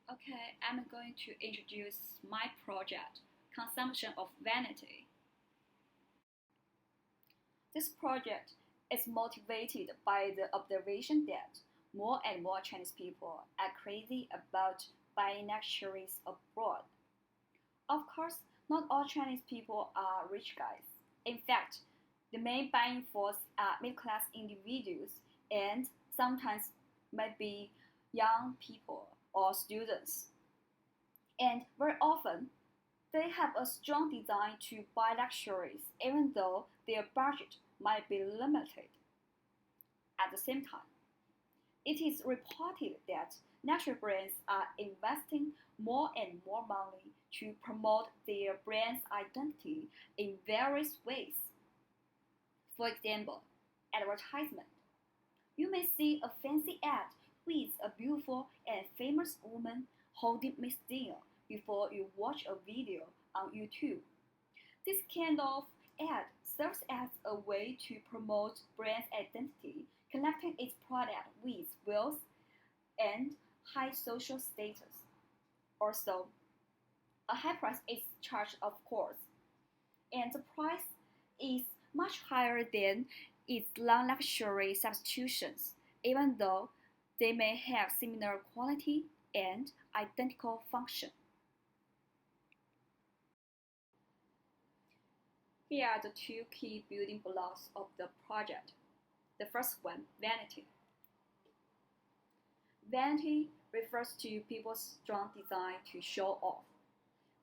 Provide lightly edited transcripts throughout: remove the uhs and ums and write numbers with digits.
Okay, I'm going to introduce my project, Consumption of Vanity. This project is motivated by the observation that more and more Chinese people are crazy about buying luxuries abroad. Of course, not all Chinese people are rich guys. In fact, the main buying force are middle class individuals and sometimes maybe young people or students. And very often, they have a strong desire to buy luxuries even though their budget might be limited. At the same time, it is reported that luxury brands are investing more and more money to promote their brand's identity in various ways. For example, advertisement. You may see a fancy ad with a beautiful and famous woman holding Miss Deal before you watch a video on YouTube. This kind of ad serves as a way to promote brand identity, connecting its product with wealth and high social status. Also, a high price is charged, of course, and the price is much higher than its non-luxury substitutions, even though they may have similar quality and identical function. Here are the two key building blocks of the project. The first one, vanity. Vanity refers to people's strong desire to show off.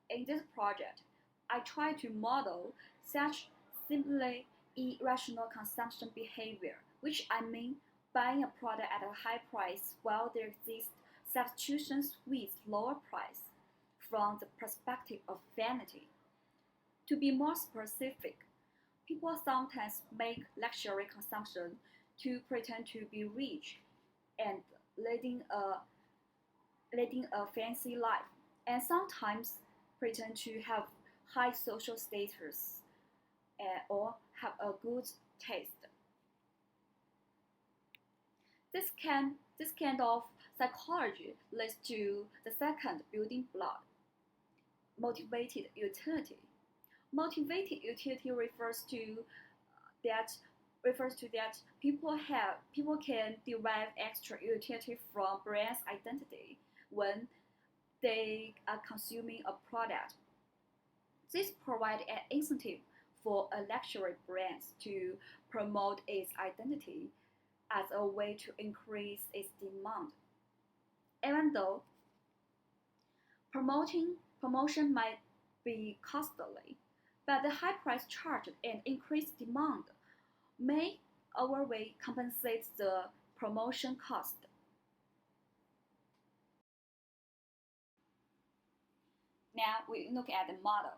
In this project, I try to model such simply irrational consumption behavior, which I mean buying a product at a high price while there exist substitutions with lower price from the perspective of vanity. To be more specific, people sometimes make luxury consumption to pretend to be rich and leading a, leading a fancy life, and sometimes pretend to have high social status or have a good taste. This kind of psychology leads to the second building block, motivated utility. Motivated utility that refers to that people can derive extra utility from brand's identity when they are consuming a product. This provides an incentive for a luxury brand to promote its identity as a way to increase its demand. Even though promotion might be costly, but the high price charged and increased demand may overweigh compensate the promotion cost. Now we look at the model.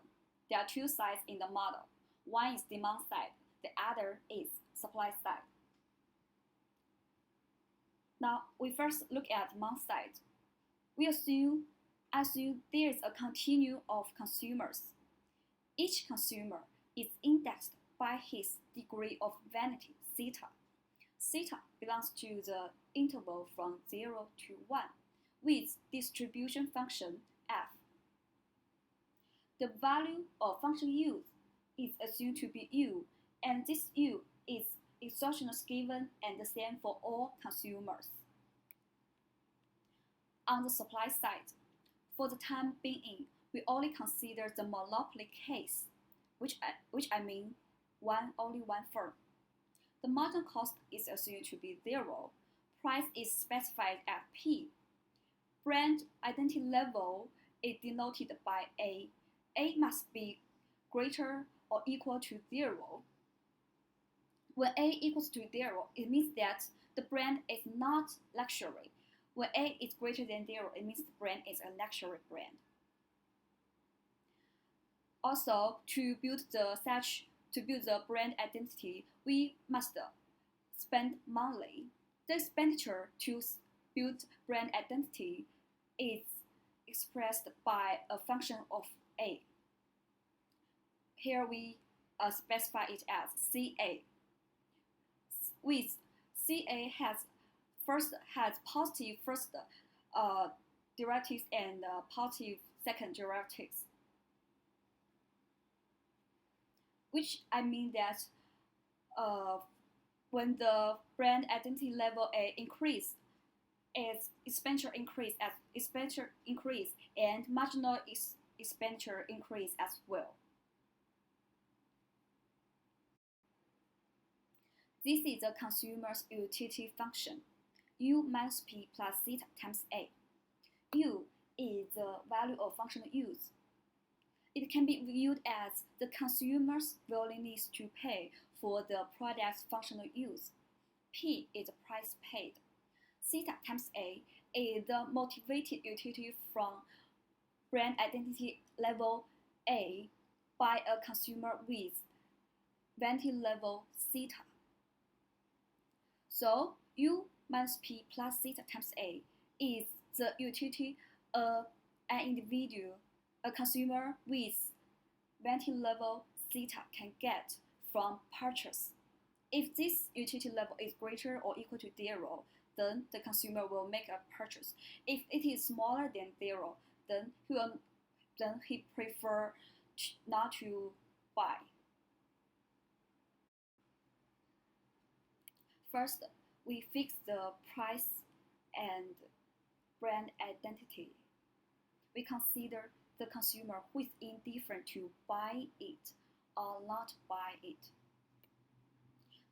There are two sides in the model. One is demand side, the other is supply side. Now we first look at demand side. We assume there is a continuum of consumers. Each consumer is indexed by his degree of vanity, theta. Theta belongs to the interval from 0 to 1 with distribution function f. The value of function u is assumed to be u, and this u is exogenous given and the same for all consumers. On the supply side, for the time being, we only consider the monopoly case, which I mean only one firm. The marginal cost is assumed to be zero. Price is specified at P. Brand identity level is denoted by A. A must be greater or equal to zero. When A equals to zero, it means that the brand is not luxury. When A is greater than zero, it means the brand is a luxury brand. Also, to build the brand identity, we must spend money. The expenditure to build brand identity is expressed by a function of A. Here we specify it as CA. With CA has positive first derivatives and positive second derivatives. Which I mean that when the brand identity level A increase, its expenditure increase and marginal expenditure increase as well. This is the consumer's utility function, U minus P plus theta times A. U is the value of functional use. It can be viewed as the consumer's willingness to pay for the product's functional use. P is the price paid. Theta times A is the motivated utility from brand identity level A by a consumer with vanity level theta. So U minus P plus theta times A is the utility an individual, a consumer with vanity level theta can get from purchase. If this utility level is greater or equal to 0, then the consumer will make a purchase. If it is smaller than 0, then he prefer not to buy. First, we fix the price and brand identity. We consider the consumer who is indifferent to buy it or not buy it.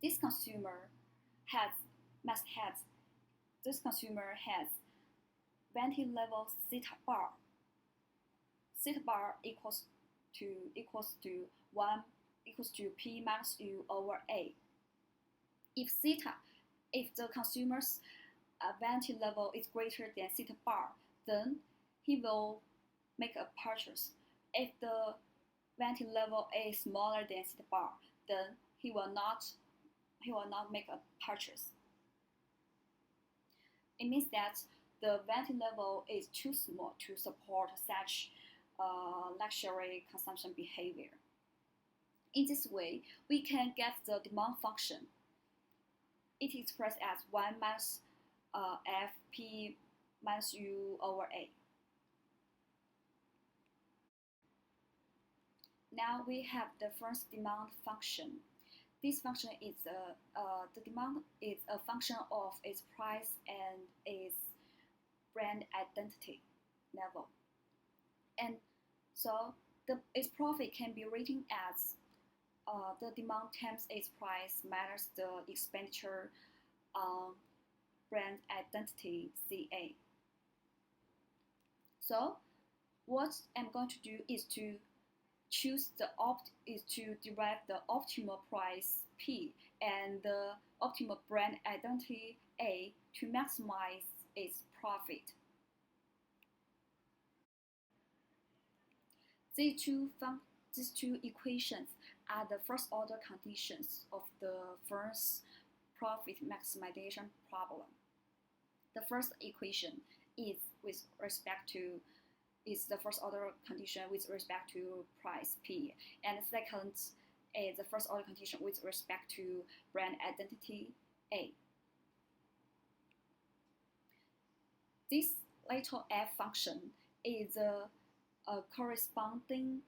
This consumer has vanity level theta bar. Theta bar equals to P minus U over A. If the consumer's vanity level is greater than theta bar, then he will make a purchase. If the vanity level is smaller than theta bar, then he will not make a purchase. It means that the vanity level is too small to support such luxury consumption behavior. In this way, we can get the demand function. It is expressed as 1 minus F P minus U over A. Now we have the first demand function. This function is the demand is a function of its price and its brand identity level, and so its profit can be written as the demand times its price minus the expenditure on brand identity CA. So what I'm going to do is to derive the optimal price P and the optimal brand identity A to maximize its profit. These two equations are the first order conditions of the firm's profit maximization problem. The first equation is the first order condition with respect to price P, and the second is the first order condition with respect to brand identity A. This little f function is a corresponding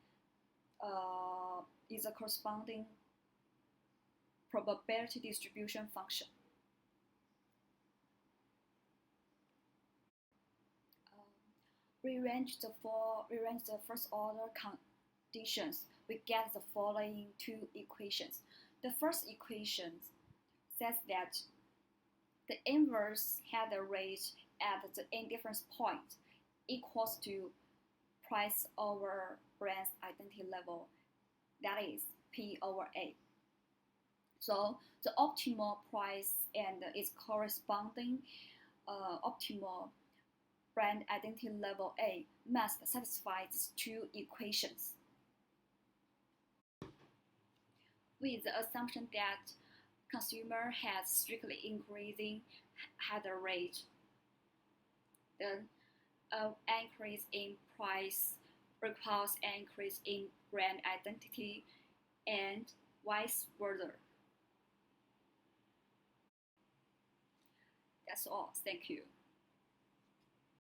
probability distribution function. Rearrange the first order conditions, we get the following two equations. The first equation says that the inverse header rate at the indifference point equals to price over brand identity level, that is P over A. So the optimal price and its corresponding optimal brand identity level A must satisfy these two equations. With the assumption that consumer has strictly increasing header rate, then an increase in price requires an increase in brand identity and vice versa. That's all. Thank you.